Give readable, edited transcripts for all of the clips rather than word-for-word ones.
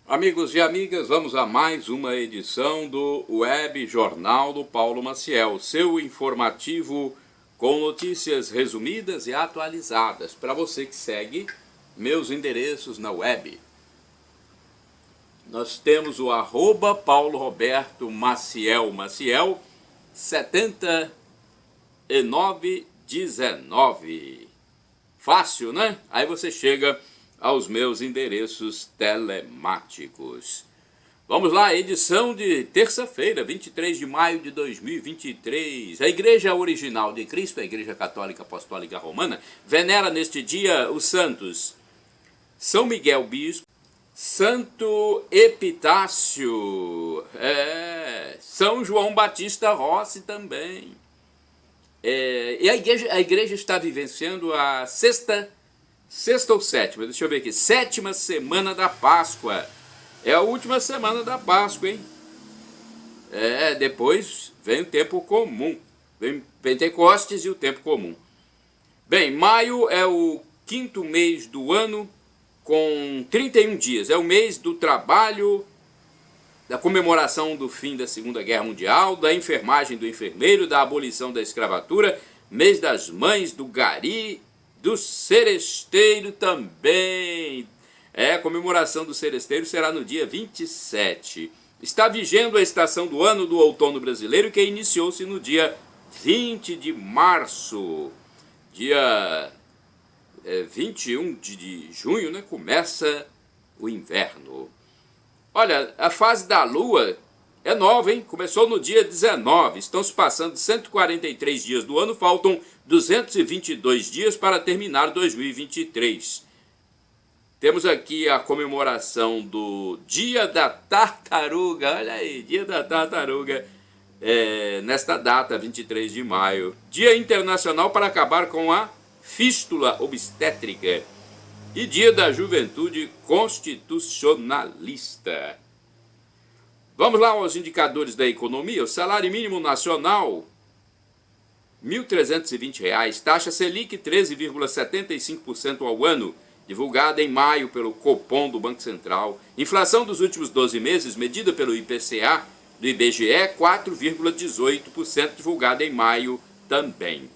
Amigos e amigas, vamos a mais uma edição do Web Jornal do Paulo Maciel, seu informativo com notícias resumidas e atualizadas, para você que segue meus endereços na web. Nós temos o @Paulo Roberto Maciel 7919. Fácil, né? Aí você chega aos meus endereços telemáticos. Vamos lá, edição de terça-feira, 23 de maio de 2023. A Igreja Original de Cristo, a Igreja Católica Apostólica Romana, venera neste dia os santos São Miguel Bispo, Santo Epitácio, São João Batista Rossi também. E a igreja está vivenciando a sexta ou sétima, deixa eu ver aqui, sétima semana da Páscoa. É a última semana da Páscoa, hein? Depois vem o tempo comum, vem Pentecostes e o tempo comum. Bem, maio é o quinto mês do ano com 31 dias. É o mês do trabalho, da comemoração do fim da Segunda Guerra Mundial, da enfermagem do enfermeiro, da abolição da escravatura, mês das mães, do gari, do seresteiro também. A comemoração do seresteiro será no dia 27. Está vigendo a estação do ano do outono brasileiro, que iniciou-se no dia 20 de março. Dia 21 de junho, né, começa o inverno. Olha, a fase da Lua é nova, hein? Começou no dia 19. Estão se passando 143 dias do ano, faltam 222 dias para terminar 2023. Temos aqui a comemoração do Dia da Tartaruga. Olha aí, Dia da Tartaruga, nesta data, 23 de maio. Dia Internacional para acabar com a fístula obstétrica. E Dia da Juventude Constitucionalista. Vamos lá aos indicadores da economia. O salário mínimo nacional, R$ 1.320. Taxa Selic, 13,75% ao ano, divulgada em maio pelo Copom do Banco Central. Inflação dos últimos 12 meses, medida pelo IPCA do IBGE, 4,18%, divulgada em maio também.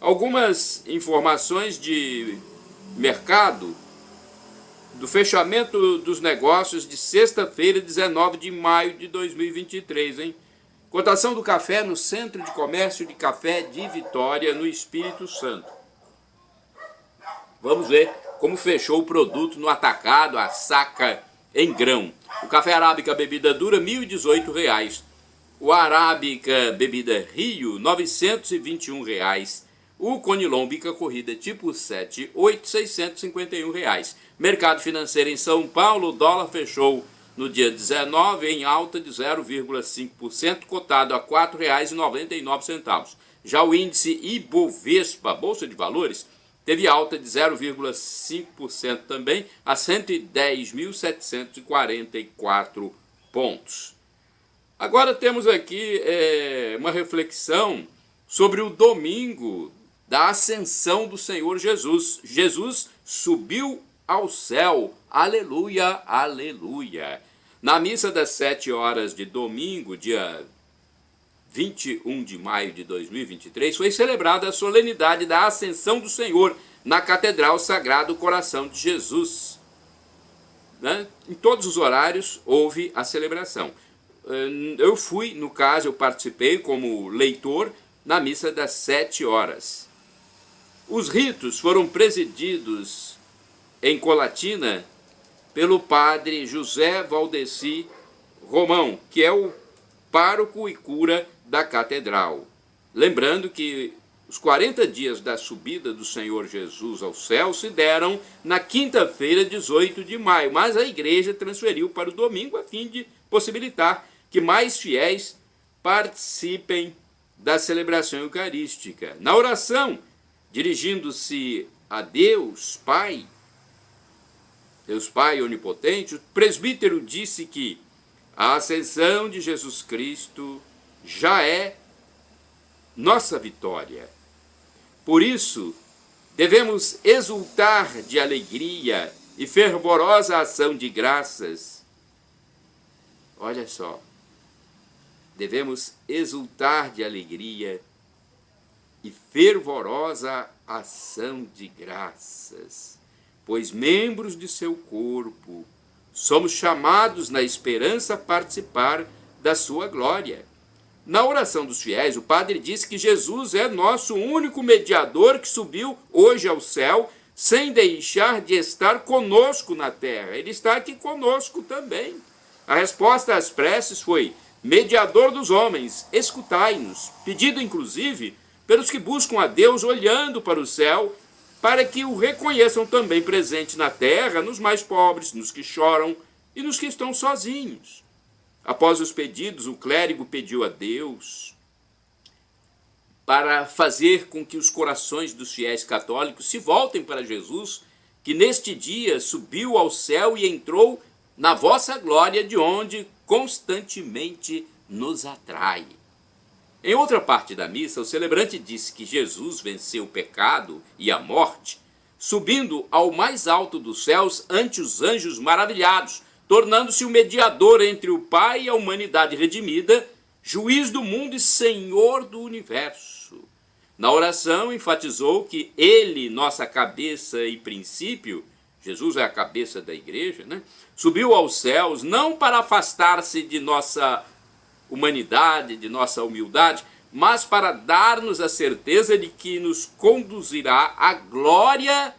Algumas informações de mercado do fechamento dos negócios de sexta-feira, 19 de maio de 2023, hein? Cotação do café no Centro de Comércio de Café de Vitória, no Espírito Santo. Vamos ver como fechou o produto no atacado, a saca em grão. O café arábica bebida dura, R$ 1.018. O arábica bebida Rio, R$ 921. O Conilon bica corrida tipo 7, R$ 651. Mercado financeiro em São Paulo, o dólar fechou no dia 19 em alta de 0,5%, cotado a R$ 4,99. Já o índice Ibovespa, Bolsa de Valores, teve alta de 0,5% também, a 110.744 pontos. Agora temos aqui uma reflexão sobre o domingo da ascensão do Senhor Jesus. Jesus subiu ao céu, aleluia, aleluia. Na missa das 7 horas de domingo, dia 21 de maio de 2023, foi celebrada a solenidade da ascensão do Senhor na Catedral Sagrado Coração de Jesus. Em todos os horários houve a celebração. Eu fui, no caso, eu participei como leitor na missa das 7 horas. Os ritos foram presididos em Colatina pelo padre José Valdeci Romão, que é o pároco e cura da catedral. Lembrando que os 40 dias da subida do Senhor Jesus ao céu se deram na quinta-feira, 18 de maio, mas a igreja transferiu para o domingo a fim de possibilitar que mais fiéis participem da celebração eucarística. Na oração, dirigindo-se a Deus Pai onipotente, o presbítero disse que a ascensão de Jesus Cristo já é nossa vitória. Por isso, devemos exultar de alegria e fervorosa ação de graças Olha só, devemos exultar de alegria e fervorosa ação de graças, pois membros de seu corpo, somos chamados na esperança a participar da sua glória. Na oração dos fiéis, o padre diz que Jesus é nosso único mediador que subiu hoje ao céu, sem deixar de estar conosco na terra. Ele está aqui conosco também. A resposta às preces foi: mediador dos homens, escutai-nos, pedido inclusive pelos que buscam a Deus olhando para o céu, para que o reconheçam também presente na terra, nos mais pobres, nos que choram e nos que estão sozinhos. Após os pedidos, o clérigo pediu a Deus para fazer com que os corações dos fiéis católicos se voltem para Jesus, que neste dia subiu ao céu e entrou na vossa glória, de onde constantemente nos atrai. Em outra parte da missa, o celebrante disse que Jesus venceu o pecado e a morte, subindo ao mais alto dos céus ante os anjos maravilhados, tornando-se o mediador entre o Pai e a humanidade redimida, juiz do mundo e Senhor do universo. Na oração, enfatizou que ele, nossa cabeça e princípio, Jesus é a cabeça da igreja, né? Subiu aos céus não para afastar-se de nossa humanidade, de nossa humildade, mas para dar-nos a certeza de que nos conduzirá à glória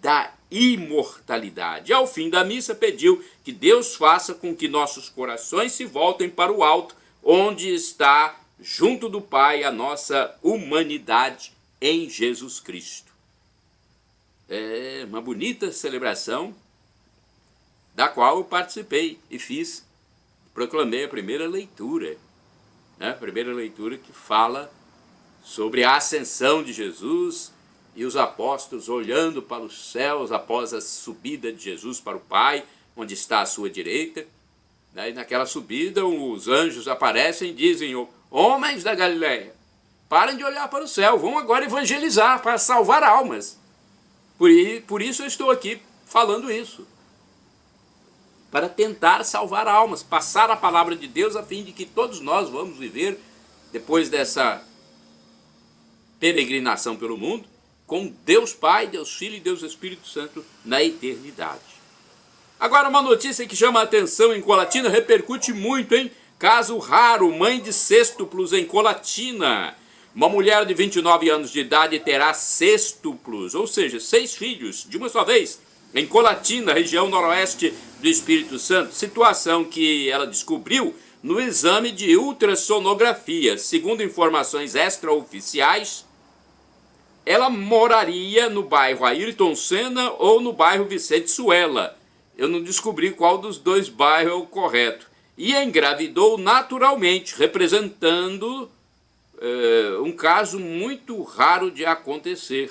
da imortalidade. Ao fim da missa, pediu que Deus faça com que nossos corações se voltem para o alto, onde está, junto do Pai, a nossa humanidade em Jesus Cristo. É uma bonita celebração da qual eu participei e proclamei a primeira leitura, né? A primeira leitura que fala sobre a ascensão de Jesus e os apóstolos olhando para os céus após a subida de Jesus para o Pai, onde está à sua direita. E naquela subida os anjos aparecem e dizem: homens da Galileia, parem de olhar para o céu, vão agora evangelizar para salvar almas. Por isso eu estou aqui falando isso, para tentar salvar almas, passar a palavra de Deus, a fim de que todos nós vamos viver, depois dessa peregrinação pelo mundo, com Deus Pai, Deus Filho e Deus Espírito Santo na eternidade. Agora, uma notícia que chama a atenção em Colatina, repercute muito, hein? Caso raro, mãe de sextuplos em Colatina. Uma mulher de 29 anos de idade terá sextuplos, ou seja, 6 filhos de uma só vez, em Colatina, região noroeste do Espírito Santo, situação que ela descobriu no exame de ultrassonografia. Segundo informações extraoficiais, ela moraria no bairro Ayrton Senna ou no bairro Vicente Suela. Eu não descobri qual dos dois bairros é o correto. E engravidou naturalmente, representando um caso muito raro de acontecer.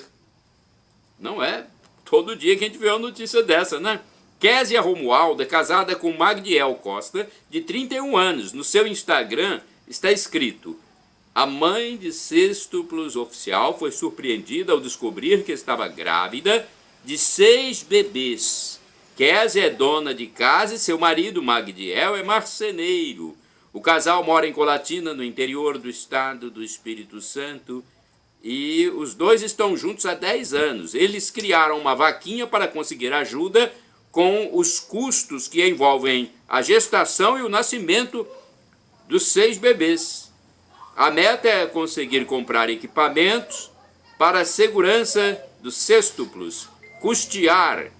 Não é todo dia que a gente vê uma notícia dessa, né? Késia Romualdo é casada com Magdiel Costa, de 31 anos. No seu Instagram está escrito: a mãe de sextuplos oficial foi surpreendida ao descobrir que estava grávida de 6 bebês. Késia é dona de casa e seu marido, Magdiel, é marceneiro. O casal mora em Colatina, no interior do estado do Espírito Santo, e os dois estão juntos há 10 anos. Eles criaram uma vaquinha para conseguir ajuda com os custos que envolvem a gestação e o nascimento dos 6 bebês. A meta é conseguir comprar equipamentos para a segurança dos sextuplos, custear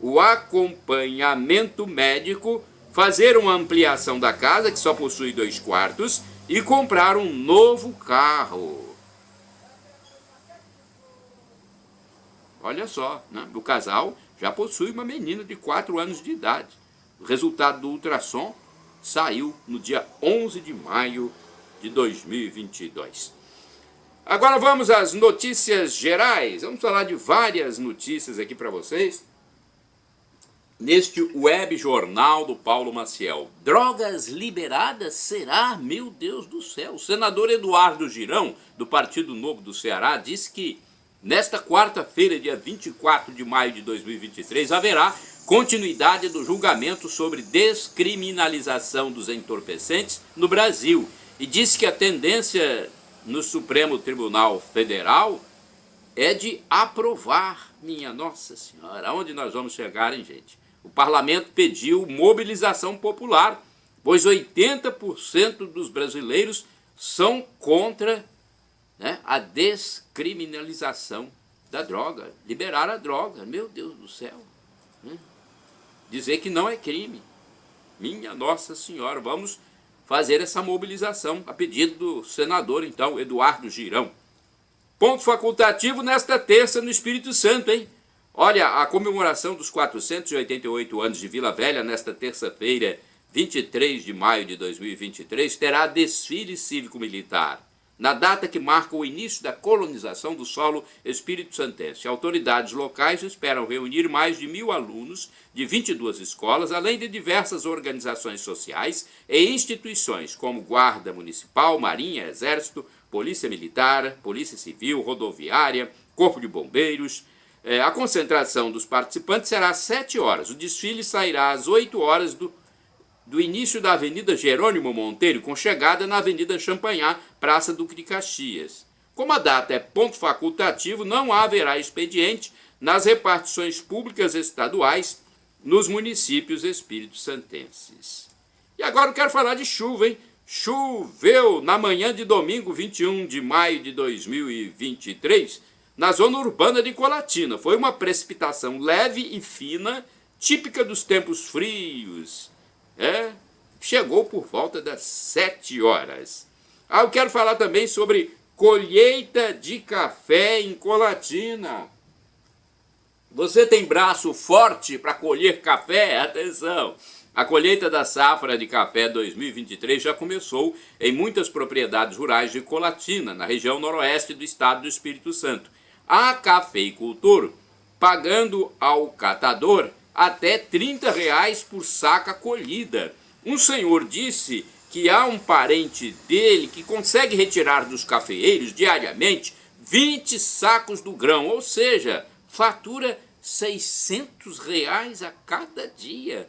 o acompanhamento médico, fazer uma ampliação da casa, que só possui 2 quartos, e comprar um novo carro. Olha só, né? O casal já possui uma menina de 4 anos de idade. O resultado do ultrassom saiu no dia 11 de maio de 2022. Agora vamos às notícias gerais. Vamos falar de várias notícias aqui para vocês. Neste web jornal do Paulo Maciel. Drogas liberadas? Será? Meu Deus do céu. O senador Eduardo Girão, do Partido Novo do Ceará, disse que nesta quarta-feira, dia 24 de maio de 2023, haverá continuidade do julgamento sobre descriminalização dos entorpecentes no Brasil e disse que a tendência no Supremo Tribunal Federal é de aprovar. Minha Nossa Senhora, aonde nós vamos chegar, hein, gente? O parlamento pediu mobilização popular, pois 80% dos brasileiros são contra, né, a descriminalização da droga, liberar a droga, meu Deus do céu, né? Dizer que não é crime. Minha Nossa Senhora, vamos fazer essa mobilização a pedido do senador, então, Eduardo Girão. Ponto facultativo nesta terça no Espírito Santo, hein? Olha, a comemoração dos 488 anos de Vila Velha, nesta terça-feira, 23 de maio de 2023, terá desfile cívico-militar, na data que marca o início da colonização do solo espírito-santense. Autoridades locais esperam reunir mais de 1.000 alunos de 22 escolas, além de diversas organizações sociais e instituições, como Guarda Municipal, Marinha, Exército, Polícia Militar, Polícia Civil, Rodoviária, Corpo de Bombeiros. A concentração dos participantes será às 7 horas. O desfile sairá às 8 horas do início da Avenida Jerônimo Monteiro, com chegada na Avenida Champanhar, Praça Duque de Caxias. Como a data é ponto facultativo, não haverá expediente nas repartições públicas estaduais nos municípios espírito-santenses. E agora eu quero falar de chuva, hein? Choveu na manhã de domingo, 21 de maio de 2023, na zona urbana de Colatina. Foi uma precipitação leve e fina, típica dos tempos frios. Chegou por volta das 7 horas. Eu quero falar também sobre colheita de café em Colatina. Você tem braço forte para colher café? Atenção! A colheita da safra de café 2023 já começou em muitas propriedades rurais de Colatina, na região noroeste do estado do Espírito Santo. Há cafeicultor pagando ao catador até R$ 30 por saca colhida. Um senhor disse que há um parente dele que consegue retirar dos cafeeiros diariamente 20 sacos do grão, ou seja, fatura R$ 600 a cada dia.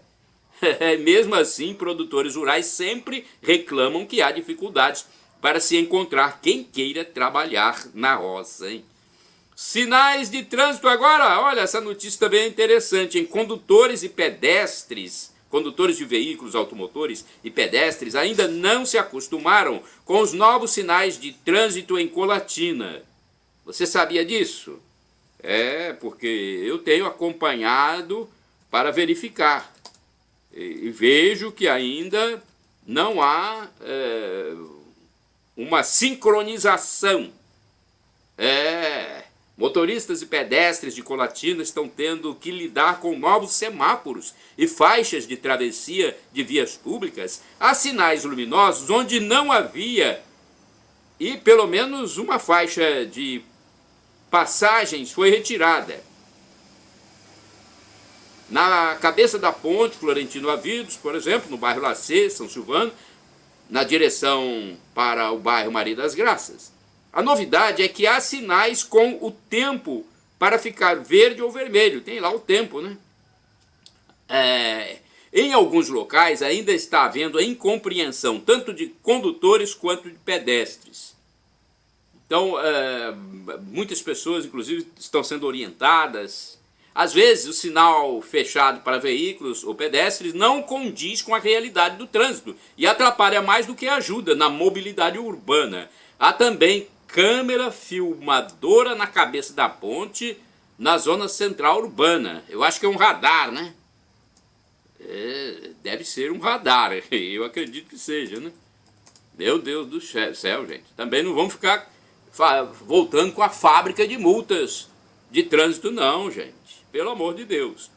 Mesmo assim, produtores rurais sempre reclamam que há dificuldades para se encontrar quem queira trabalhar na roça, hein? Sinais de trânsito agora, olha, essa notícia também é interessante, hein? Condutores e pedestres, condutores de veículos automotores e pedestres ainda não se acostumaram com os novos sinais de trânsito em Colatina. Você sabia disso? Porque eu tenho acompanhado para verificar e vejo que ainda não há uma sincronização. Motoristas e pedestres de Colatina estão tendo que lidar com novos semáforos e faixas de travessia de vias públicas. Há sinais luminosos onde não havia, e pelo menos uma faixa de passagens foi retirada. Na cabeça da ponte Florentino Avidos, por exemplo, no bairro Lacê, São Silvano, na direção para o bairro Maria das Graças. A novidade é que há sinais com o tempo para ficar verde ou vermelho. Tem lá o tempo, né? Em alguns locais ainda está havendo a incompreensão tanto de condutores quanto de pedestres. Então, muitas pessoas, inclusive, estão sendo orientadas. Às vezes, o sinal fechado para veículos ou pedestres não condiz com a realidade do trânsito e atrapalha mais do que ajuda na mobilidade urbana. Há também câmera filmadora na cabeça da ponte, na zona central urbana. Eu acho que é um radar, né? Deve ser um radar, eu acredito que seja, né? Meu Deus do céu, gente. Também não vamos ficar voltando com a fábrica de multas de trânsito, não, gente. Pelo amor de Deus.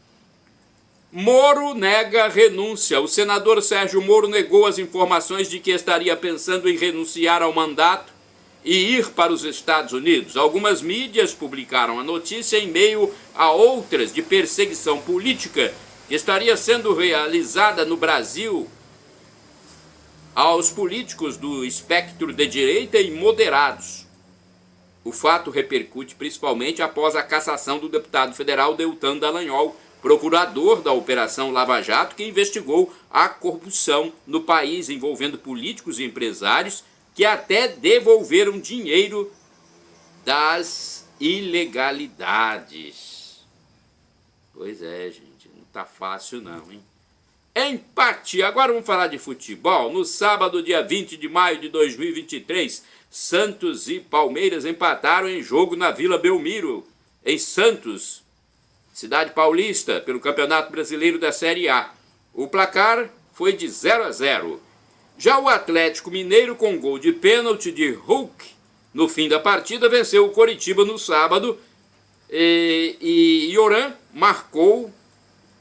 Moro nega renúncia. O senador Sérgio Moro negou as informações de que estaria pensando em renunciar ao mandato e ir para os Estados Unidos. Algumas mídias publicaram a notícia em meio a outras de perseguição política que estaria sendo realizada no Brasil aos políticos do espectro de direita e moderados. O fato repercute principalmente após a cassação do deputado federal Deltan Dallagnol procurador da Operação Lava Jato, que investigou a corrupção no país, envolvendo políticos e empresários que até devolveram dinheiro das ilegalidades. Pois é, gente, não tá fácil não, hein? Empate. Agora vamos falar de futebol. No sábado, dia 20 de maio de 2023, Santos e Palmeiras empataram em jogo na Vila Belmiro, em Santos, cidade paulista, pelo Campeonato Brasileiro da Série A. O placar foi de 0-0. Já o Atlético Mineiro, com gol de pênalti de Hulk, no fim da partida, venceu o Coritiba no sábado, e Yoran marcou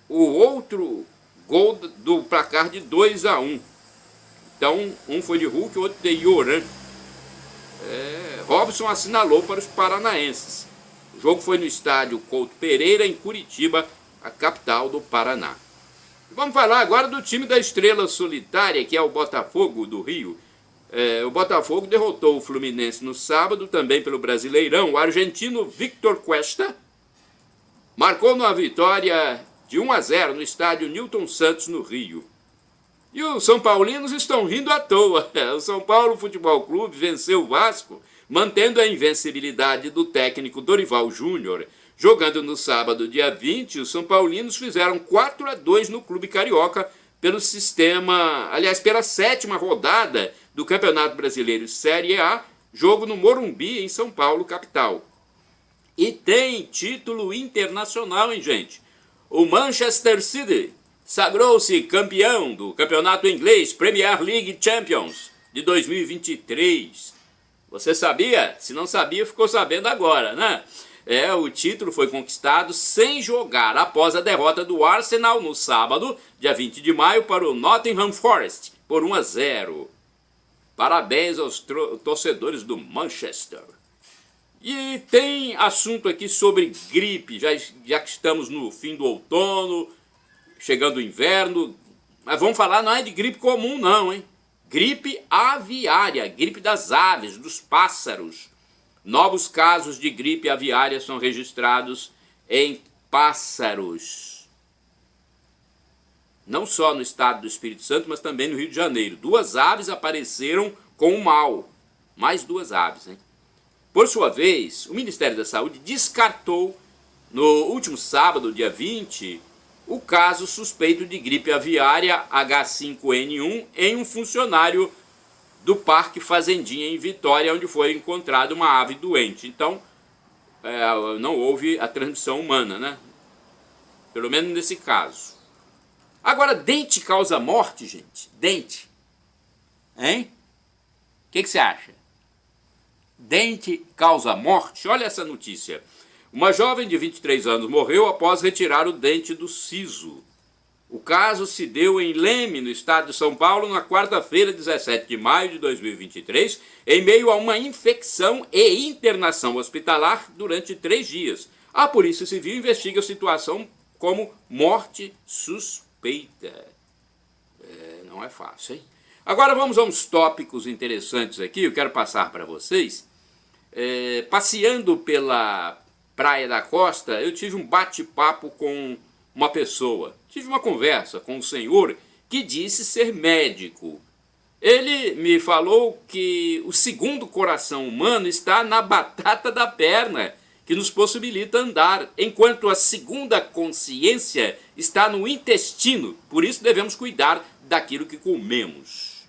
o outro gol do placar de 2-1. Então, um foi de Hulk, o outro de Yoran. Robson assinalou para os paranaenses. O jogo foi no estádio Couto Pereira, em Curitiba, a capital do Paraná. Vamos falar agora do time da estrela solitária, que é o Botafogo do Rio. O Botafogo derrotou o Fluminense no sábado, também pelo Brasileirão. O argentino Victor Cuesta marcou numa vitória de 1-0 no estádio Newton Santos, no Rio. E os São Paulinos estão rindo à toa. O São Paulo Futebol Clube venceu o Vasco, mantendo a invencibilidade do técnico Dorival Júnior. Jogando no sábado, dia 20, os São Paulinos fizeram 4-2 no Clube Carioca pelo pela 7ª rodada do Campeonato Brasileiro Série A, jogo no Morumbi, em São Paulo, capital. E tem título internacional, hein, gente? O Manchester City sagrou-se campeão do Campeonato Inglês Premier League Champions de 2023. Você sabia? Se não sabia, ficou sabendo agora, né? O título foi conquistado sem jogar após a derrota do Arsenal no sábado, dia 20 de maio, para o Nottingham Forest, por 1-0. Parabéns aos torcedores do Manchester. E tem assunto aqui sobre gripe, já que estamos no fim do outono, chegando o inverno. Mas vamos falar, não é de gripe comum não, hein? Gripe aviária, gripe das aves, dos pássaros. Novos casos de gripe aviária são registrados em pássaros. Não só no estado do Espírito Santo, mas também no Rio de Janeiro. 2 aves apareceram com o mal. Mais 2 aves, hein? Por sua vez, o Ministério da Saúde descartou, no último sábado, dia 20, o caso suspeito de gripe aviária H5N1 em um funcionário do Parque Fazendinha, em Vitória, onde foi encontrada uma ave doente. Então, não houve a transmissão humana, né? Pelo menos nesse caso. Agora, dente causa morte, gente? Dente. Hein? O que você acha? Dente causa morte? Olha essa notícia. Uma jovem de 23 anos morreu após retirar o dente do siso. O caso se deu em Leme, no estado de São Paulo, na quarta-feira, 17 de maio de 2023, em meio a uma infecção e internação hospitalar durante 3 dias. A Polícia Civil investiga a situação como morte suspeita. Não é fácil, hein? Agora vamos a uns tópicos interessantes aqui, eu quero passar para vocês. Passeando pela Praia da Costa, eu tive um bate-papo com uma pessoa. Tive uma conversa com um senhor que disse ser médico. Ele me falou que o segundo coração humano está na batata da perna, que nos possibilita andar, enquanto a segunda consciência está no intestino. Por isso devemos cuidar daquilo que comemos.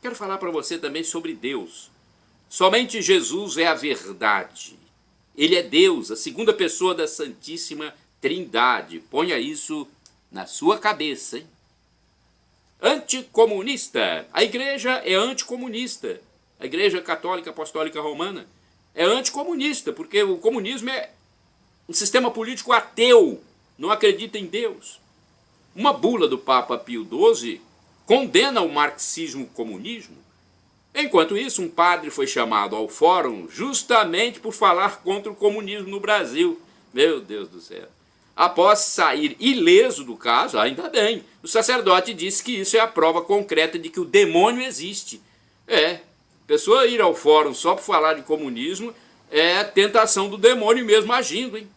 Quero falar para você também sobre Deus. Somente Jesus é a verdade. Ele é Deus, a segunda pessoa da Santíssima Trindade. Ponha isso na sua cabeça, hein? Anticomunista. A igreja é anticomunista. A Igreja Católica Apostólica Romana é anticomunista, porque o comunismo é um sistema político ateu, não acredita em Deus. Uma bula do Papa Pio XII condena o marxismo-comunismo. Enquanto isso, um padre foi chamado ao fórum justamente por falar contra o comunismo no Brasil. Meu Deus do céu. Após sair ileso do caso, ainda bem, o sacerdote disse que isso é a prova concreta de que o demônio existe. Pessoa ir ao fórum só por falar de comunismo é a tentação do demônio mesmo agindo, hein?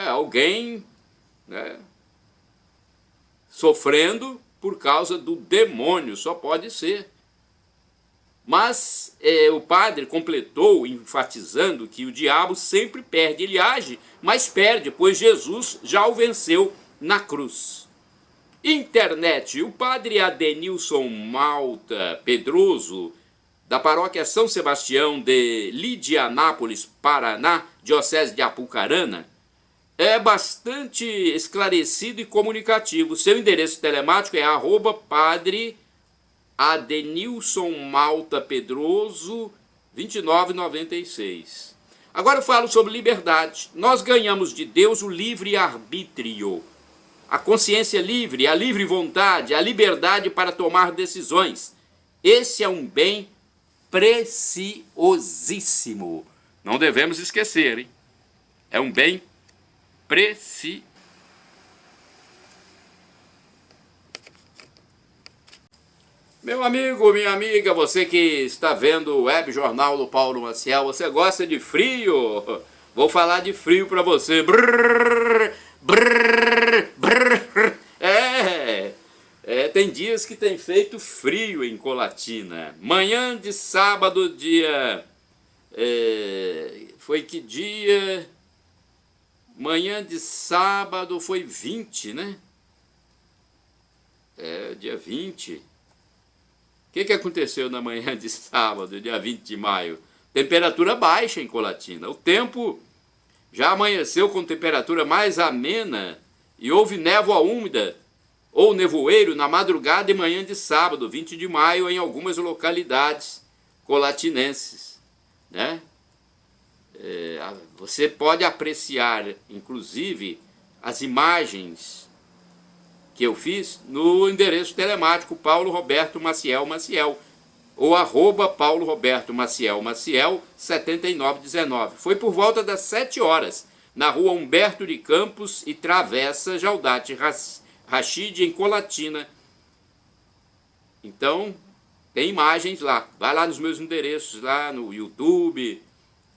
Alguém né? Sofrendo por causa do demônio, só pode ser. Mas o padre completou, enfatizando que o diabo sempre perde. Ele age, mas perde, pois Jesus já o venceu na cruz. Internet. O padre Adenilson Malta Pedroso, da paróquia São Sebastião de Lidianápolis, Paraná, diocese de Apucarana, é bastante esclarecido e comunicativo. Seu endereço telemático é @padre Adenilson Malta Pedroso 2996. Agora eu falo sobre liberdade. Nós ganhamos de Deus o livre-arbítrio, a consciência livre, a livre vontade, a liberdade para tomar decisões. Esse é um bem preciosíssimo. Não devemos esquecer, hein? É um bem precioso. Meu amigo, minha amiga, você que está vendo o Web Jornal do Paulo Maciel, você gosta de frio? Vou falar de frio para você. Brrr, brrr, brrr. Tem dias que tem feito frio em Colatina. Manhã de sábado, dia... foi que dia? Manhã de sábado foi 20, né? Dia 20. O que aconteceu na manhã de sábado, dia 20 de maio? Temperatura baixa em Colatina. O tempo já amanheceu com temperatura mais amena e houve névoa úmida ou nevoeiro na madrugada e manhã de sábado, 20 de maio, em algumas localidades colatinenses, né? Você pode apreciar, inclusive, as imagens que eu fiz no endereço telemático Paulo Roberto Maciel Maciel, ou @Paulo Roberto Maciel Maciel 7919. Foi por volta das 7 horas, na rua Humberto de Campos e Travessa Jaldate Rachid, em Colatina. Então, tem imagens lá. Vai lá nos meus endereços, lá no YouTube,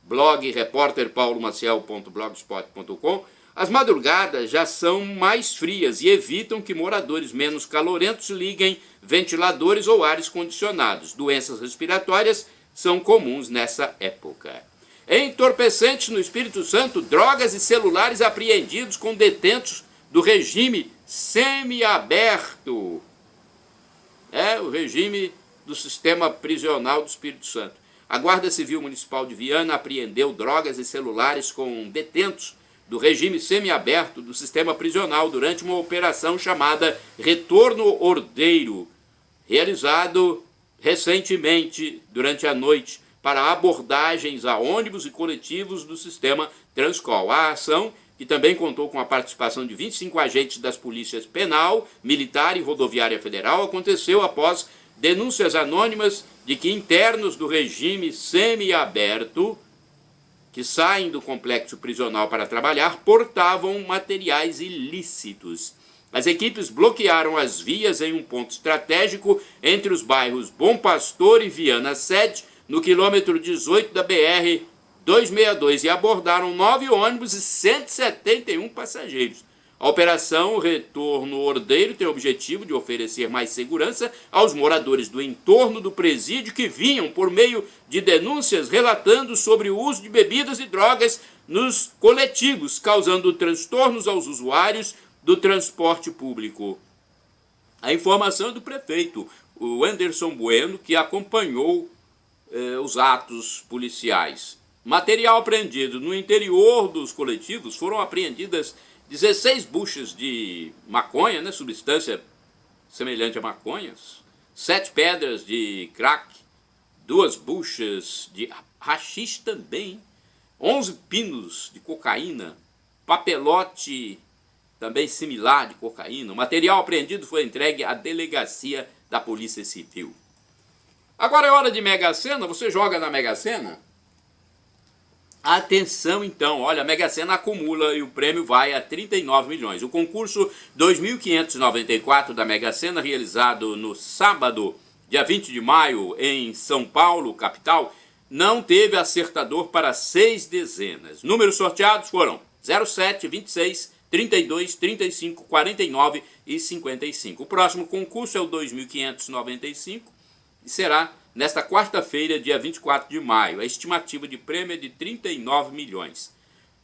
blog repórterpaulomaciel.blogspot.com. As madrugadas já são mais frias e evitam que moradores menos calorentos liguem ventiladores ou ares condicionados. Doenças respiratórias são comuns nessa época. Entorpecentes no Espírito Santo, drogas e celulares apreendidos com detentos do regime semiaberto. O regime do sistema prisional do Espírito Santo. A Guarda Civil Municipal de Viana apreendeu drogas e celulares com detentos do regime semiaberto do sistema prisional durante uma operação chamada Retorno Ordeiro, realizado recentemente durante a noite para abordagens a ônibus e coletivos do sistema Transcol. A ação, que também contou com a participação de 25 agentes das polícias penal, militar e rodoviária federal, aconteceu após denúncias anônimas de que internos do regime semiaberto que saem do complexo prisional para trabalhar portavam materiais ilícitos. As equipes bloquearam as vias em um ponto estratégico entre os bairros Bom Pastor e Viana Sede, no quilômetro 18 da BR-262, e abordaram 9 ônibus e 171 passageiros. A operação Retorno Ordeiro tem o objetivo de oferecer mais segurança aos moradores do entorno do presídio que vinham por meio de denúncias relatando sobre o uso de bebidas e drogas nos coletivos, causando transtornos aos usuários do transporte público. A informação é do prefeito, o Anderson Bueno, que acompanhou os atos policiais. Material apreendido no interior dos coletivos: foram apreendidas 16 buchas de maconha, né, substância semelhante a maconha, 7 pedras de crack, 2 buchas de haxixe também, 11 pinos de cocaína, papelote também similar de cocaína. O material apreendido foi entregue à delegacia da Polícia Civil. Agora é hora de Mega Sena. Você joga na Mega Sena? Atenção então, olha, a Mega Sena acumula e o prêmio vai a 39 milhões. O concurso 2594 da Mega Sena, realizado no sábado, dia 20 de maio, em São Paulo, capital, não teve acertador para 6 dezenas. Números sorteados foram 07, 26, 32, 35, 49 e 55. O próximo concurso é o 2.595 e será nesta quarta-feira, dia 24 de maio. A estimativa de prêmio é de 39 milhões.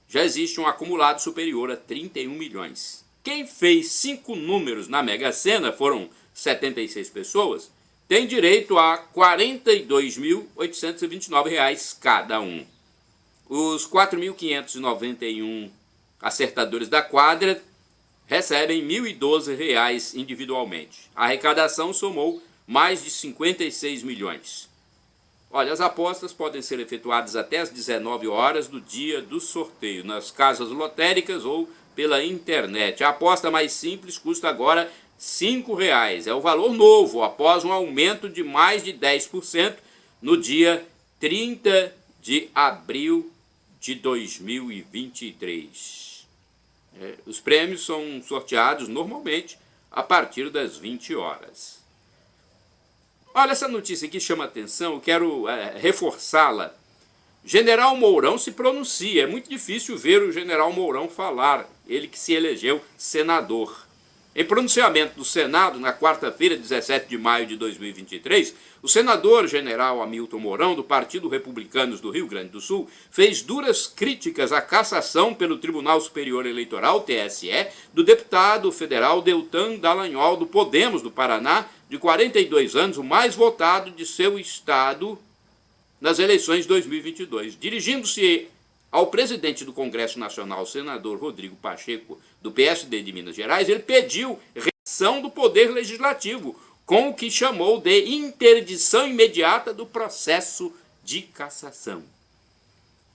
Já existe um acumulado superior a 31 milhões. Quem fez 5 números na Mega Sena, foram 76 pessoas, tem direito a R$ 42.829 cada um. Os 4.591 acertadores da quadra recebem R$ 1.012 individualmente. A arrecadação somou mais de 56 milhões. Olha, as apostas podem ser efetuadas até às 19 horas do dia do sorteio, nas casas lotéricas ou pela internet. A aposta mais simples custa agora R$ 5,00. É o valor novo, após um aumento de mais de 10% no dia 30 de abril de 2023. Os prêmios são sorteados normalmente a partir das 20 horas. Olha, essa notícia aqui chama atenção, eu quero reforçá-la. General Mourão se pronuncia, é muito difícil ver o General Mourão falar, ele que se elegeu senador. Em pronunciamento do Senado, na quarta-feira, 17 de maio de 2023, o senador general Hamilton Mourão, do Partido Republicanos do Rio Grande do Sul, fez duras críticas à cassação pelo Tribunal Superior Eleitoral, TSE, do deputado federal Deltan Dallagnol, do Podemos do Paraná, de 42 anos, o mais votado de seu estado nas eleições de 2022. Dirigindo-se ao presidente do Congresso Nacional, o senador Rodrigo Pacheco, do PSD de Minas Gerais, ele pediu reação do Poder Legislativo, com o que chamou de interdição imediata do processo de cassação.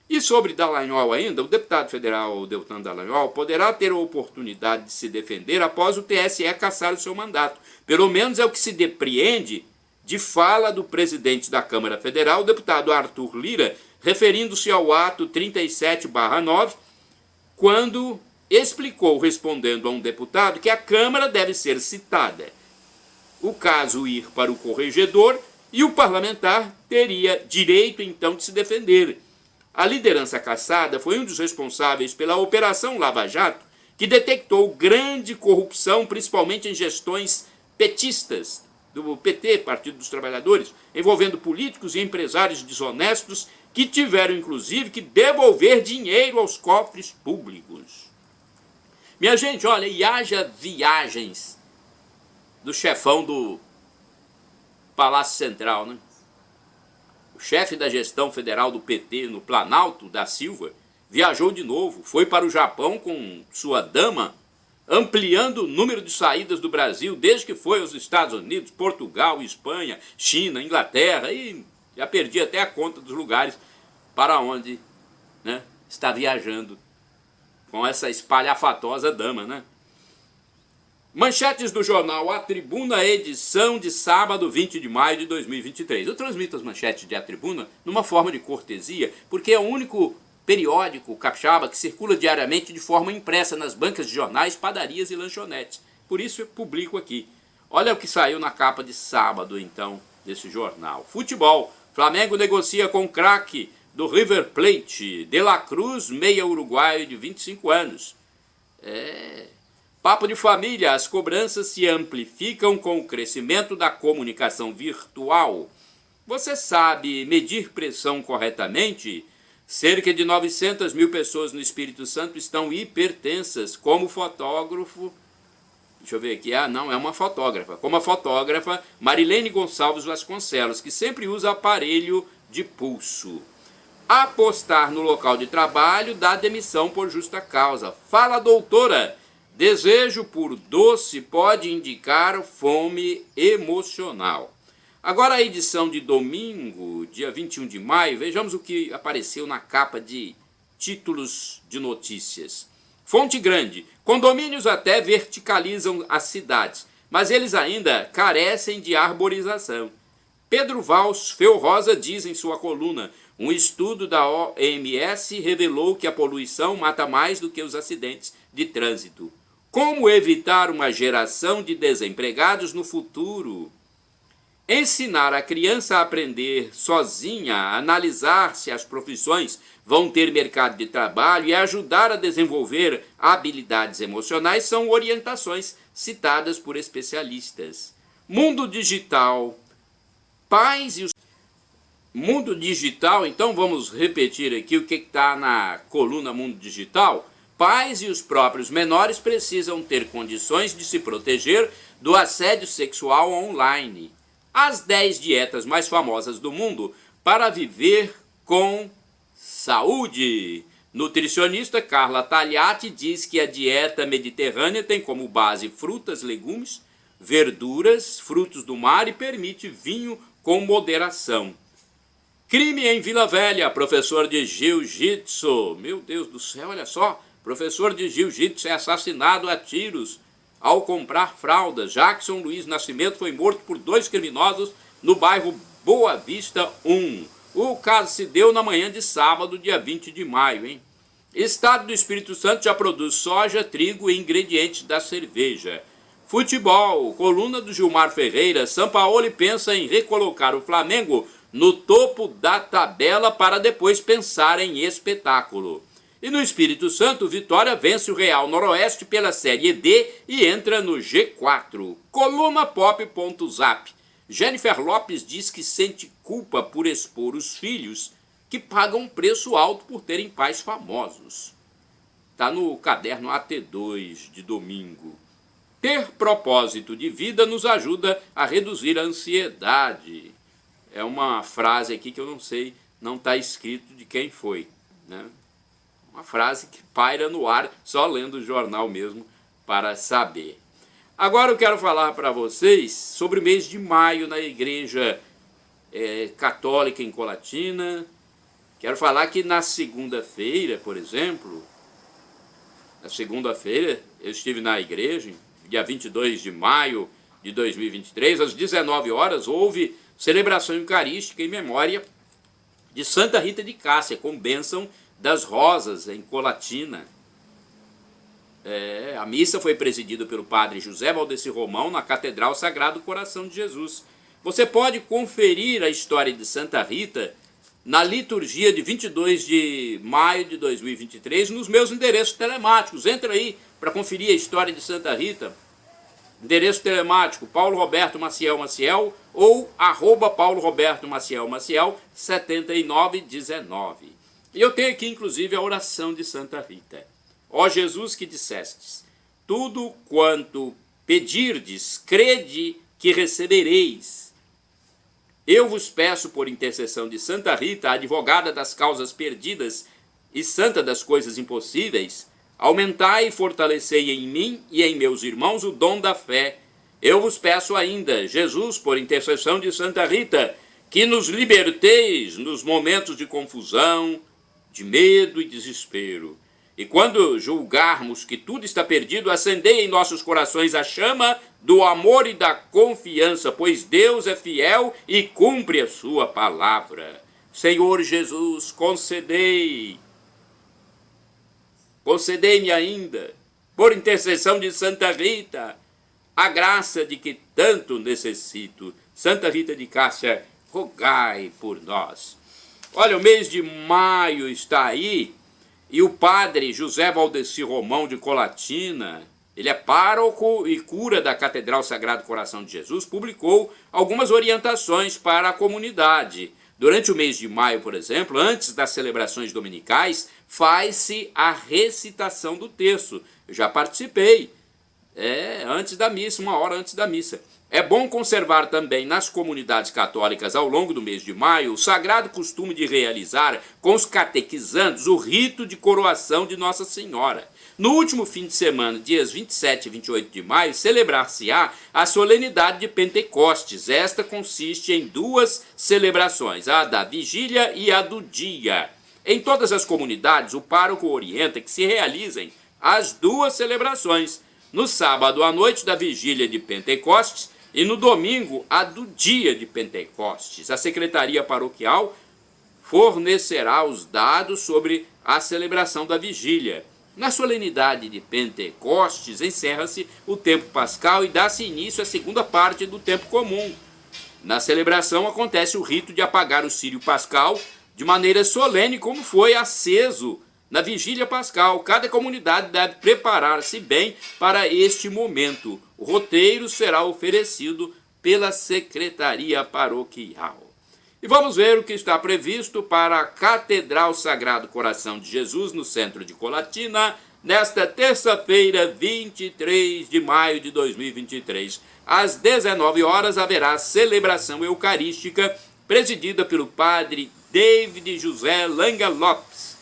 E sobre Dallagnol ainda, o deputado federal Deltan Dallagnol poderá ter a oportunidade de se defender após o TSE cassar o seu mandato. Pelo menos é o que se depreende de fala do presidente da Câmara Federal, o deputado Arthur Lira, referindo-se ao ato 37/9, quando explicou, respondendo a um deputado, que a Câmara deve ser citada. O caso ir para o corregedor e o parlamentar teria direito, então, de se defender. A liderança cassada foi um dos responsáveis pela Operação Lava Jato, que detectou grande corrupção, principalmente em gestões petistas, do PT, Partido dos Trabalhadores, envolvendo políticos e empresários desonestos que tiveram, inclusive, que devolver dinheiro aos cofres públicos. Minha gente, olha, e haja viagens do chefão do Palácio Central, né? O chefe da gestão federal do PT no Planalto, da Silva, viajou de novo, foi para o Japão com sua dama, ampliando o número de saídas do Brasil desde que foi aos Estados Unidos, Portugal, Espanha, China, Inglaterra, e já perdi até a conta dos lugares para onde, né, está viajando com essa espalhafatosa dama, né? Manchetes do jornal A Tribuna, edição de sábado, 20 de maio de 2023. Eu transmito as manchetes de A Tribuna numa forma de cortesia, porque é o único periódico capixaba que circula diariamente de forma impressa nas bancas de jornais, padarias e lanchonetes. Por isso eu publico aqui. Olha o que saiu na capa de sábado, então, desse jornal. Futebol. Flamengo negocia com o craque do River Plate, De La Cruz, meia uruguaio de 25 anos. Papo de família. As cobranças se amplificam com o crescimento da comunicação virtual. Você sabe medir pressão corretamente? Cerca de 900 mil pessoas no Espírito Santo estão hipertensas, como fotógrafo. Deixa eu ver aqui. Não, é uma fotógrafa. Como a fotógrafa Marilene Gonçalves Vasconcelos, que sempre usa aparelho de pulso. Apostar no local de trabalho dá demissão por justa causa. Fala, doutora. Desejo por doce pode indicar fome emocional. Agora a edição de domingo, dia 21 de maio, vejamos o que apareceu na capa de títulos de notícias. Fonte Grande. Condomínios até verticalizam as cidades, mas eles ainda carecem de arborização. Pedro Vals Feorosa diz em sua coluna: um estudo da OMS revelou que a poluição mata mais do que os acidentes de trânsito. Como evitar uma geração de desempregados no futuro? Ensinar a criança a aprender sozinha, a analisar se as profissões vão ter mercado de trabalho e ajudar a desenvolver habilidades emocionais são orientações citadas por especialistas. Mundo digital, pais e os... Mundo digital, então vamos repetir aqui o que está na coluna Mundo Digital. Pais e os próprios menores precisam ter condições de se proteger do assédio sexual online. As 10 dietas mais famosas do mundo para viver com saúde. Nutricionista Carla Tagliati diz que a dieta mediterrânea tem como base frutas, legumes, verduras, frutos do mar e permite vinho com moderação. Crime em Vila Velha, professor de jiu-jitsu. Meu Deus do céu, olha só. Professor de jiu-jitsu é assassinado a tiros ao comprar fraldas. Jackson Luiz Nascimento foi morto por 2 criminosos no bairro Boa Vista 1. O caso se deu na manhã de sábado, dia 20 de maio, hein? Estado do Espírito Santo já produz soja, trigo e ingredientes da cerveja. Futebol, coluna do Gilmar Ferreira. Sampaoli pensa em recolocar o Flamengo no topo da tabela para depois pensar em espetáculo. E no Espírito Santo, Vitória vence o Real Noroeste pela Série D e entra no G4. Coluna Pop.zap. Jennifer Lopes diz que sente culpa por expor os filhos que pagam preço alto por terem pais famosos. Está no caderno AT2 de domingo. Ter propósito de vida nos ajuda a reduzir a ansiedade. É uma frase aqui que eu não sei, não está escrito de quem foi, né? Uma frase que paira no ar, só lendo o jornal mesmo para saber. Agora eu quero falar para vocês sobre o mês de maio na Igreja Católica em Colatina. Quero falar que na segunda-feira, por exemplo, eu estive na igreja, dia 22 de maio de 2023, às 19 horas, houve celebração eucarística em memória de Santa Rita de Cássia, com bênção das Rosas, em Colatina. A missa foi presidida pelo padre José Valdeci Romão na Catedral Sagrado Coração de Jesus. Você pode conferir a história de Santa Rita na liturgia de 22 de maio de 2023 nos meus endereços telemáticos. Entra aí para conferir a história de Santa Rita. Endereço telemático Paulo Roberto Maciel Maciel ou @Paulo Roberto Maciel Maciel 7919. E eu tenho aqui, inclusive, a oração de Santa Rita. Ó Jesus que dissestes, tudo quanto pedirdes, crede que recebereis. Eu vos peço, por intercessão de Santa Rita, advogada das causas perdidas e santa das coisas impossíveis, aumentai e fortalecei em mim e em meus irmãos o dom da fé. Eu vos peço ainda, Jesus, por intercessão de Santa Rita, que nos liberteis nos momentos de confusão, de medo e desespero. E quando julgarmos que tudo está perdido, acendei em nossos corações a chama do amor e da confiança, pois Deus é fiel e cumpre a sua palavra. Senhor Jesus, concedei-me ainda, por intercessão de Santa Rita, a graça de que tanto necessito. Santa Rita de Cássia, rogai por nós. Olha, o mês de maio está aí e o padre José Valdeci Romão de Colatina, ele é pároco e cura da Catedral Sagrado Coração de Jesus, publicou algumas orientações para a comunidade. Durante o mês de maio, por exemplo, antes das celebrações dominicais, faz-se a recitação do terço. Eu já participei, antes da missa, 1 hora antes da missa. É bom conservar também nas comunidades católicas ao longo do mês de maio o sagrado costume de realizar com os catequizandos o rito de coroação de Nossa Senhora. No último fim de semana, dias 27 e 28 de maio, celebrar-se-á a solenidade de Pentecostes. Esta consiste em 2 celebrações, a da vigília e a do dia. Em todas as comunidades, o pároco orienta que se realizem as 2 celebrações, no sábado à noite da vigília de Pentecostes e no domingo a do dia de Pentecostes. A Secretaria Paroquial fornecerá os dados sobre a celebração da vigília. Na solenidade de Pentecostes, encerra-se o tempo pascal e dá-se início à segunda parte do tempo comum. Na celebração acontece o rito de apagar o círio pascal de maneira solene, como foi aceso na vigília pascal. Cada comunidade deve preparar-se bem para este momento. O roteiro será oferecido pela Secretaria Paroquial. E vamos ver o que está previsto para a Catedral Sagrado Coração de Jesus, no centro de Colatina, nesta terça-feira, 23 de maio de 2023. Às 19 horas haverá celebração eucarística presidida pelo padre David José Langa Lopes.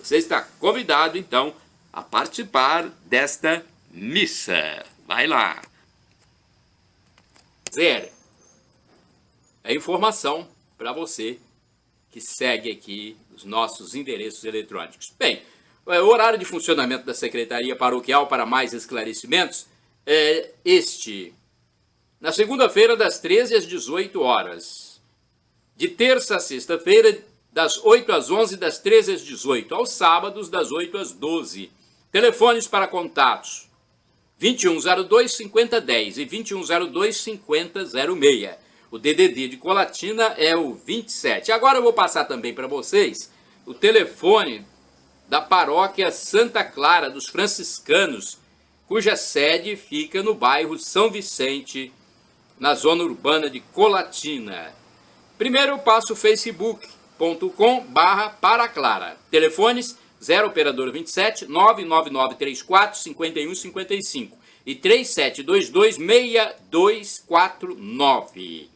Você está convidado, então, a participar desta missa. Vai lá. Zero. É informação para você que segue aqui os nossos endereços eletrônicos. Bem, o horário de funcionamento da Secretaria Paroquial para mais esclarecimentos é este. Na segunda-feira, das 13 às 18 horas. De terça a sexta-feira, das 8 às 11, das 13 às 18. Aos sábados, das 8 às 12. Telefones para contatos: 2102-5010 e 2102-5006. O DDD de Colatina é o 27. Agora eu vou passar também para vocês o telefone da paróquia Santa Clara dos Franciscanos, cuja sede fica no bairro São Vicente, na zona urbana de Colatina. Primeiro eu passo o facebook.com/Paraclara. Telefones 0 operador 27 99934 5155 e 3722-6249.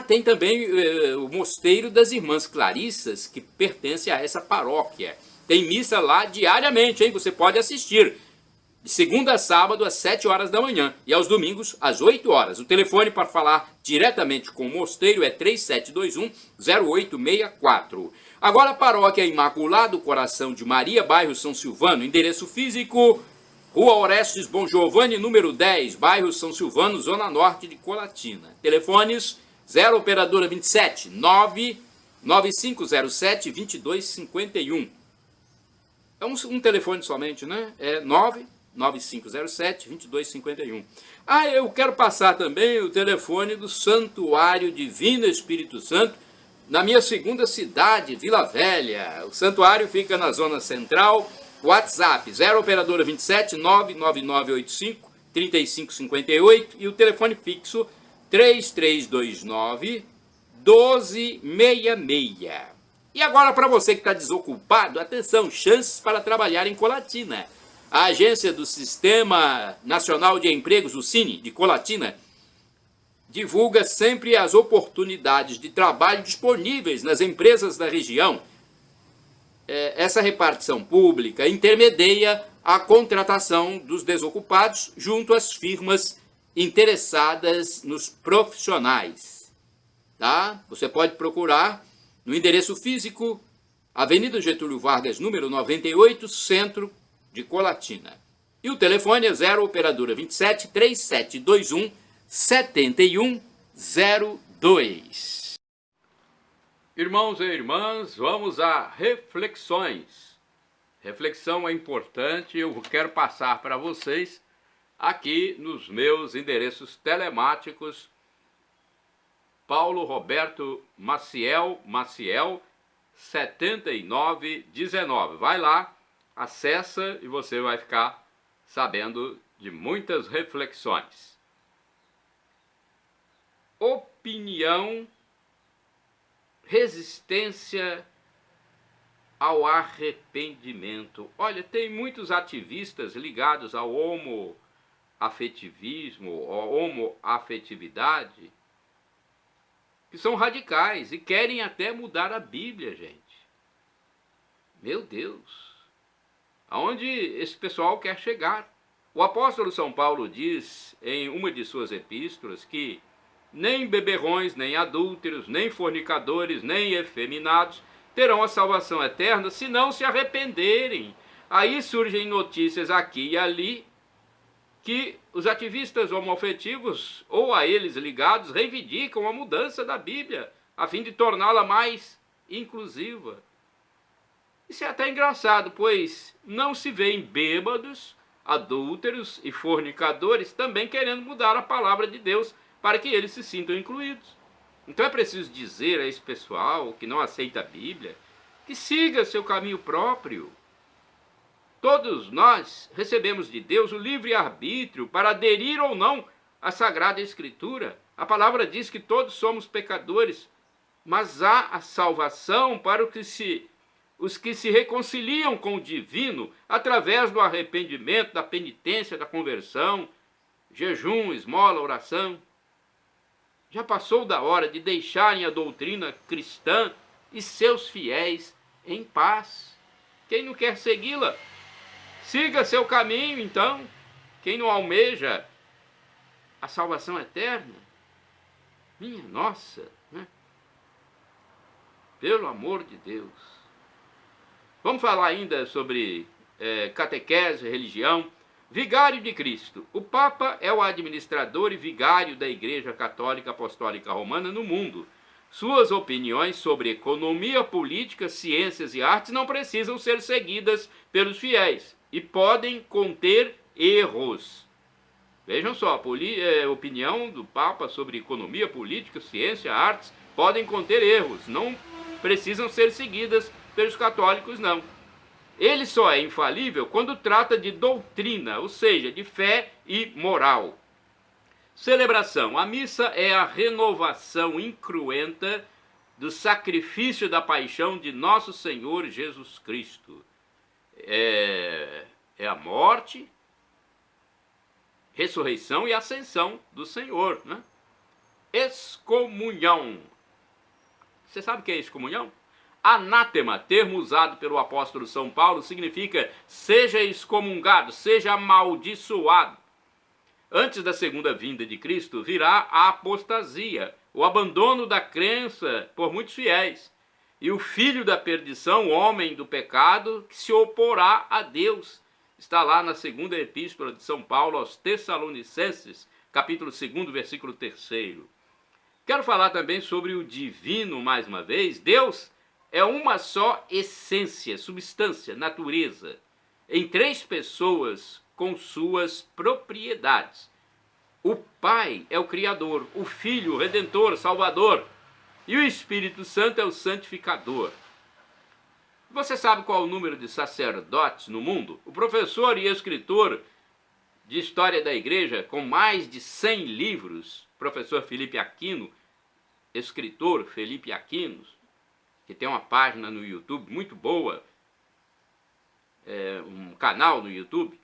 Tem também o Mosteiro das Irmãs Clarissas, que pertence a essa paróquia. Tem missa lá diariamente, hein? Você pode assistir. De segunda a sábado, às 7 horas da manhã. E aos domingos, às 8 horas. O telefone para falar diretamente com o mosteiro é 3721-0864. Agora a paróquia Imaculado Coração de Maria, bairro São Silvano. Endereço físico: Rua Orestes Bom Giovanni, número 10, bairro São Silvano, zona norte de Colatina. Telefones 0 operadora 27 99507 2251. É um telefone somente, né? É 99507 2251. Eu quero passar também o telefone do Santuário Divino Espírito Santo, na minha segunda cidade, Vila Velha. O santuário fica na zona central. WhatsApp 0 operadora 27 99985 3558 e o telefone fixo 3329 1266. E agora, para você que está desocupado, atenção, chances para trabalhar em Colatina. A agência do Sistema Nacional de Empregos, o SINE, de Colatina, divulga sempre as oportunidades de trabalho disponíveis nas empresas da região. Essa repartição pública intermedia a contratação dos desocupados junto às firmas interessadas nos profissionais. Tá? Você pode procurar no endereço físico, Avenida Getúlio Vargas, número 98, centro de Colatina. E o telefone é 0 operadora 27 3721 7102. Irmãos e irmãs, vamos a reflexões. Reflexão é importante, eu quero passar para vocês aqui nos meus endereços telemáticos: Paulo Roberto Maciel 7919. Vai lá, acessa e você vai ficar sabendo de muitas reflexões. Opinião: resistência ao arrependimento. Olha, tem muitos ativistas ligados ao homoafetivismo, ou homoafetividade, que são radicais e querem até mudar a Bíblia, gente. Meu Deus! Aonde esse pessoal quer chegar? O apóstolo São Paulo diz em uma de suas epístolas que nem beberrões, nem adúlteros, nem fornicadores, nem efeminados terão a salvação eterna se não se arrependerem. Aí surgem notícias aqui e ali que os ativistas homoafetivos, ou a eles ligados, reivindicam a mudança da Bíblia, a fim de torná-la mais inclusiva. Isso é até engraçado, pois não se vêem bêbados, adúlteros e fornicadores também querendo mudar a palavra de Deus para que eles se sintam incluídos. Então é preciso dizer a esse pessoal que não aceita a Bíblia que siga seu caminho próprio. Todos nós recebemos de Deus o livre-arbítrio para aderir ou não à Sagrada Escritura. A palavra diz que todos somos pecadores, mas há a salvação para os que se reconciliam com o divino através do arrependimento, da penitência, da conversão, jejum, esmola, oração. Já passou da hora de deixarem a doutrina cristã e seus fiéis em paz. Quem não quer segui-la, siga seu caminho, então. Quem não almeja a salvação eterna, minha nossa, né? Pelo amor de Deus. Vamos falar ainda sobre catequese, religião. Vigário de Cristo. O Papa é o administrador e vigário da Igreja Católica Apostólica Romana no mundo. Suas opiniões sobre economia, política, ciências e artes não precisam ser seguidas pelos fiéis e podem conter erros. Vejam só, a opinião do Papa sobre economia, política, ciência, artes podem conter erros, não precisam ser seguidas pelos católicos, não. Ele só é infalível quando trata de doutrina, ou seja, de fé e moral. Celebração. A missa é a renovação incruenta do sacrifício da paixão de nosso Senhor Jesus Cristo. É a morte, ressurreição e ascensão do Senhor, né? Excomunhão. Você sabe o que é excomunhão? Anátema, termo usado pelo apóstolo São Paulo, significa seja excomungado, seja amaldiçoado. Antes da segunda vinda de Cristo virá a apostasia, o abandono da crença por muitos fiéis, e o filho da perdição, o homem do pecado, que se oporá a Deus. Está lá na segunda epístola de São Paulo aos Tessalonicenses, capítulo 2, versículo 3. Quero falar também sobre o divino mais uma vez. Deus é uma só essência, substância, natureza, em três pessoas com suas propriedades. O Pai é o Criador, o Filho, o Redentor, Salvador, e o Espírito Santo é o Santificador. Você sabe qual é o número de sacerdotes no mundo? O professor e escritor de História da Igreja, com mais de 100 livros, professor Felipe Aquino, escritor Felipe Aquino, que tem uma página no YouTube muito boa, um canal no YouTube,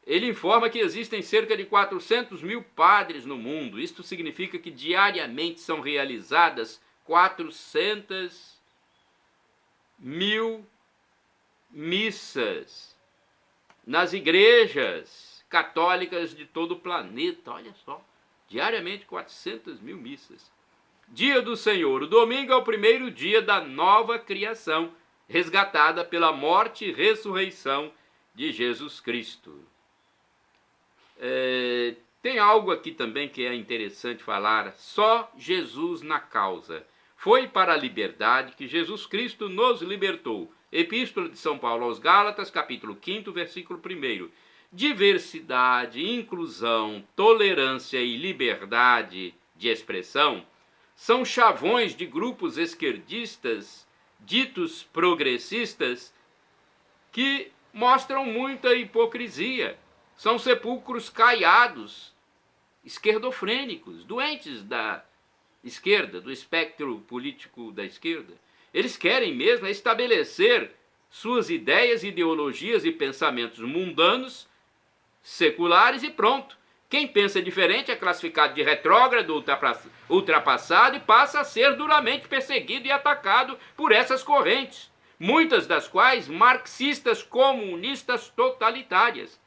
ele informa que existem cerca de 400 mil padres no mundo. Isto significa que diariamente são realizadas 400 mil missas nas igrejas católicas de todo o planeta. Olha só, diariamente 400 mil missas. Dia do Senhor. O domingo é o primeiro dia da nova criação, resgatada pela morte e ressurreição de Jesus Cristo. Tem algo aqui também que é interessante falar. Só Jesus na causa. Foi para a liberdade que Jesus Cristo nos libertou. Epístola de São Paulo aos Gálatas, capítulo 5, versículo 1. Diversidade, inclusão, tolerância e liberdade de expressão são chavões de grupos esquerdistas, ditos progressistas, que mostram muita hipocrisia. São sepulcros caiados, esquerdofrênicos, doentes da esquerda, do espectro político da esquerda. Eles querem mesmo estabelecer suas ideias, ideologias e pensamentos mundanos, seculares e pronto. Quem pensa diferente é classificado de retrógrado, ultrapassado e passa a ser duramente perseguido e atacado por essas correntes, muitas das quais marxistas, comunistas, totalitárias.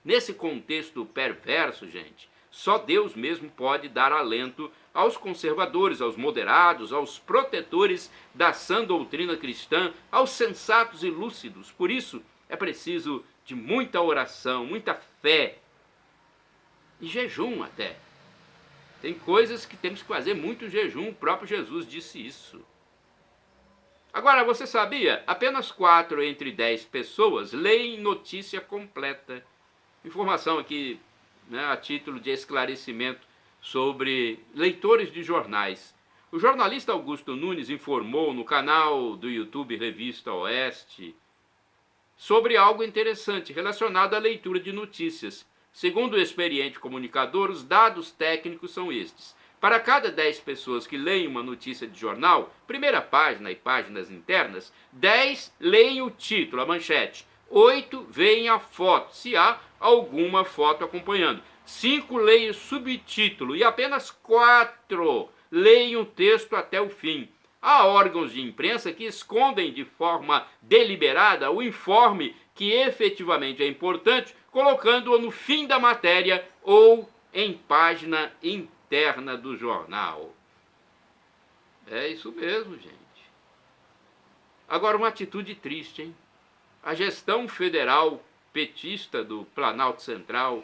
Nesse contexto perverso, gente, só Deus mesmo pode dar alento aos conservadores, aos moderados, aos protetores da sã doutrina cristã, aos sensatos e lúcidos. Por isso, é preciso de muita oração, muita fé e jejum até. Tem coisas que temos que fazer muito jejum, o próprio Jesus disse isso. Agora, você sabia? Apenas 4 entre 10 pessoas leem notícia completa. Informação aqui, né, a título de esclarecimento sobre leitores de jornais. O jornalista Augusto Nunes informou no canal do YouTube Revista Oeste sobre algo interessante relacionado à leitura de notícias. Segundo o experiente comunicador, os dados técnicos são estes. Para cada 10 pessoas que leem uma notícia de jornal, primeira página e páginas internas, 10 leem o título, a manchete. 8 veem a foto, se há alguma foto acompanhando. 5 leem o subtítulo e apenas 4 leem o texto até o fim. Há órgãos de imprensa que escondem de forma deliberada o informe que efetivamente é importante, colocando-o no fim da matéria ou em página interna do jornal. É isso mesmo, gente. Agora, uma atitude triste, hein? A gestão federal petista do Planalto Central,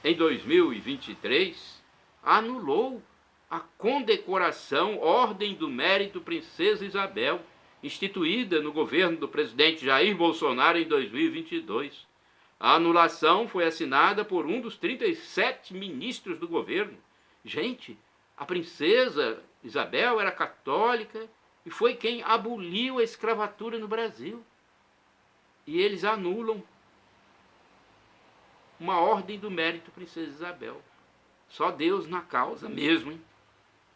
em 2023, anulou a condecoração Ordem do Mérito Princesa Isabel, instituída no governo do presidente Jair Bolsonaro em 2022. A anulação foi assinada por um dos 37 ministros do governo. Gente, a princesa Isabel era católica e foi quem aboliu a escravatura no Brasil. E eles anulam uma Ordem do Mérito Princesa Isabel. Só Deus na causa mesmo, hein?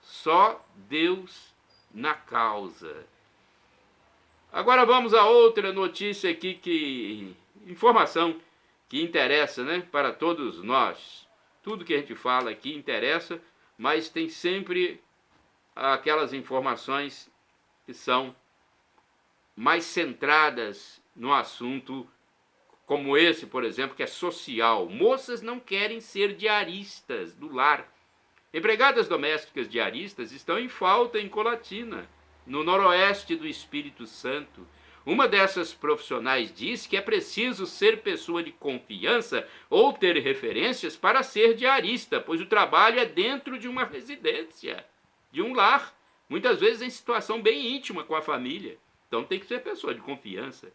Só Deus na causa. Agora vamos a outra notícia aqui, informação que interessa, né, para todos nós. Tudo que a gente fala aqui interessa, mas tem sempre aquelas informações que são mais centradas no assunto, como esse, por exemplo, que é social. Moças não querem ser diaristas do lar. Empregadas domésticas diaristas estão em falta em Colatina, no noroeste do Espírito Santo. Uma dessas profissionais diz que é preciso ser pessoa de confiança ou ter referências para ser diarista, pois o trabalho é dentro de uma residência, de um lar, muitas vezes em situação bem íntima com a família. Então tem que ser pessoa de confiança.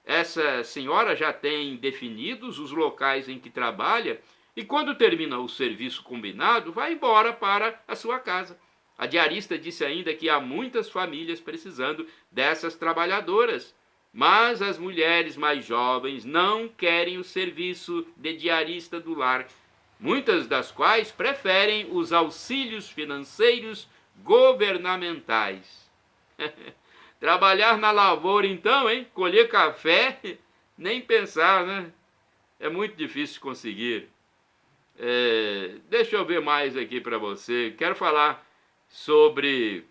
Essa senhora já tem definidos os locais em que trabalha e quando termina o serviço combinado, vai embora para a sua casa. A diarista disse ainda que há muitas famílias precisando dessas trabalhadoras, mas as mulheres mais jovens não querem o serviço de diarista do lar, muitas das quais preferem os auxílios financeiros governamentais. Trabalhar na lavoura então, hein? Colher café, nem pensar, né? É muito difícil conseguir. Deixa eu ver mais aqui para você. Quero falar sobre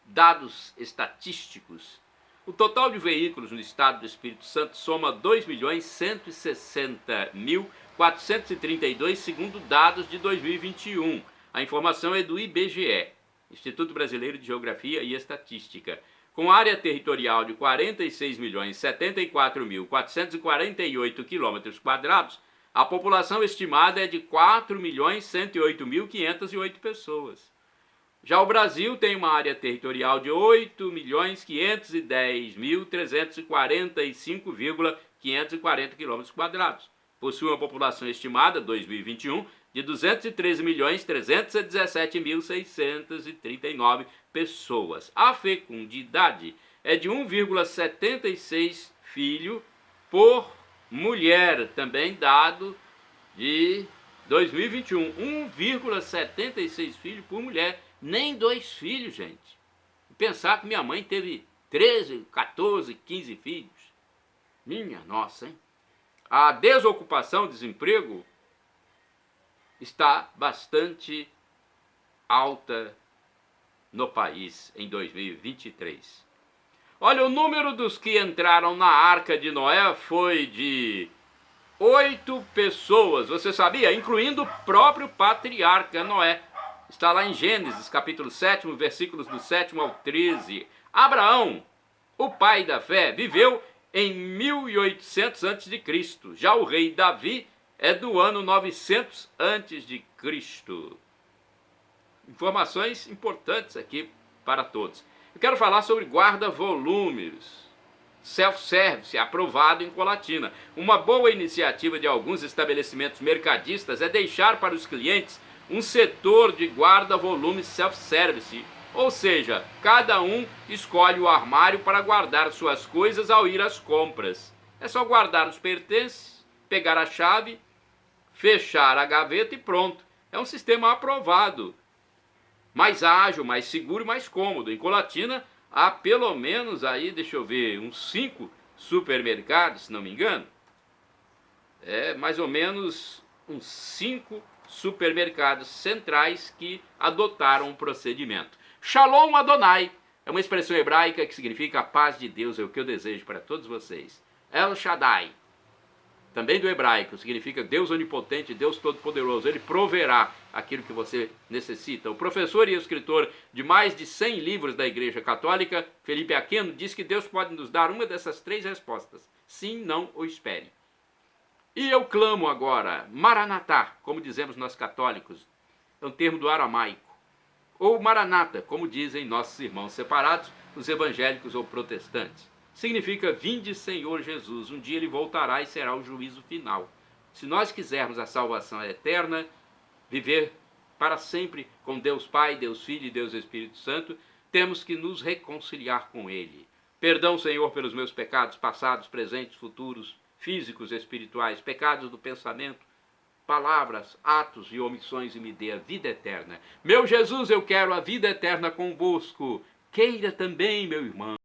dados estatísticos. O total de veículos no estado do Espírito Santo soma 2.160.432, segundo dados de 2021. A informação é do IBGE, Instituto Brasileiro de Geografia e Estatística. Com área territorial de 46.074.448 km², a população estimada é de 4.108.508 pessoas. Já o Brasil tem uma área territorial de 8.510.345,540 km². Possui uma população estimada, 2021, de 213.317.639 pessoas. A fecundidade é de 1,76 filho por mulher, também dado de 2021. 1,76 filhos por mulher, nem 2 filhos, gente. Pensar que minha mãe teve 13, 14, 15 filhos. Minha nossa, hein? A desocupação, desemprego, está bastante alta no país em 2023. Olha, o número dos que entraram na Arca de Noé foi de 8 pessoas, você sabia? Incluindo o próprio patriarca Noé. Está lá em Gênesis, capítulo 7, versículos do 7 ao 13. Abraão, o pai da fé, viveu em 1800 a.C. Já o rei Davi é do ano 900 a.C. Informações importantes aqui para todos. Eu quero falar sobre guarda-volumes. self-service aprovado em Colatina. Uma boa iniciativa de alguns estabelecimentos mercadistas é deixar para os clientes um setor de guarda-volume self-service, ou seja, cada um escolhe o armário para guardar suas coisas ao ir às compras. É só guardar os pertences, pegar a chave, fechar a gaveta e pronto. É um sistema aprovado, mais ágil, mais seguro e mais cômodo. Em Colatina há pelo menos aí, deixa eu ver, uns 5 supermercados, se não me engano. É mais ou menos uns 5 supermercados centrais que adotaram o procedimento. Shalom Adonai é uma expressão hebraica que significa a paz de Deus, é o que eu desejo para todos vocês. El Shaddai, também do hebraico, significa Deus onipotente, Deus todo-poderoso. Ele proverá aquilo que você necessita. O professor e escritor de mais de 100 livros da Igreja Católica, Felipe Aquino, diz que Deus pode nos dar uma dessas 3 respostas: sim, não ou espere. E eu clamo agora, Maranatá, como dizemos nós católicos, é um termo do aramaico, ou Maranata, como dizem nossos irmãos separados, os evangélicos ou protestantes. Significa: vinde, Senhor Jesus, um dia ele voltará e será o juízo final. Se nós quisermos a salvação eterna, viver para sempre com Deus Pai, Deus Filho e Deus Espírito Santo, temos que nos reconciliar com Ele. Perdão, Senhor, pelos meus pecados passados, presentes, futuros, físicos, espirituais, pecados do pensamento, palavras, atos e omissões, e me dê a vida eterna. Meu Jesus, eu quero a vida eterna convosco. Queira também, meu irmão.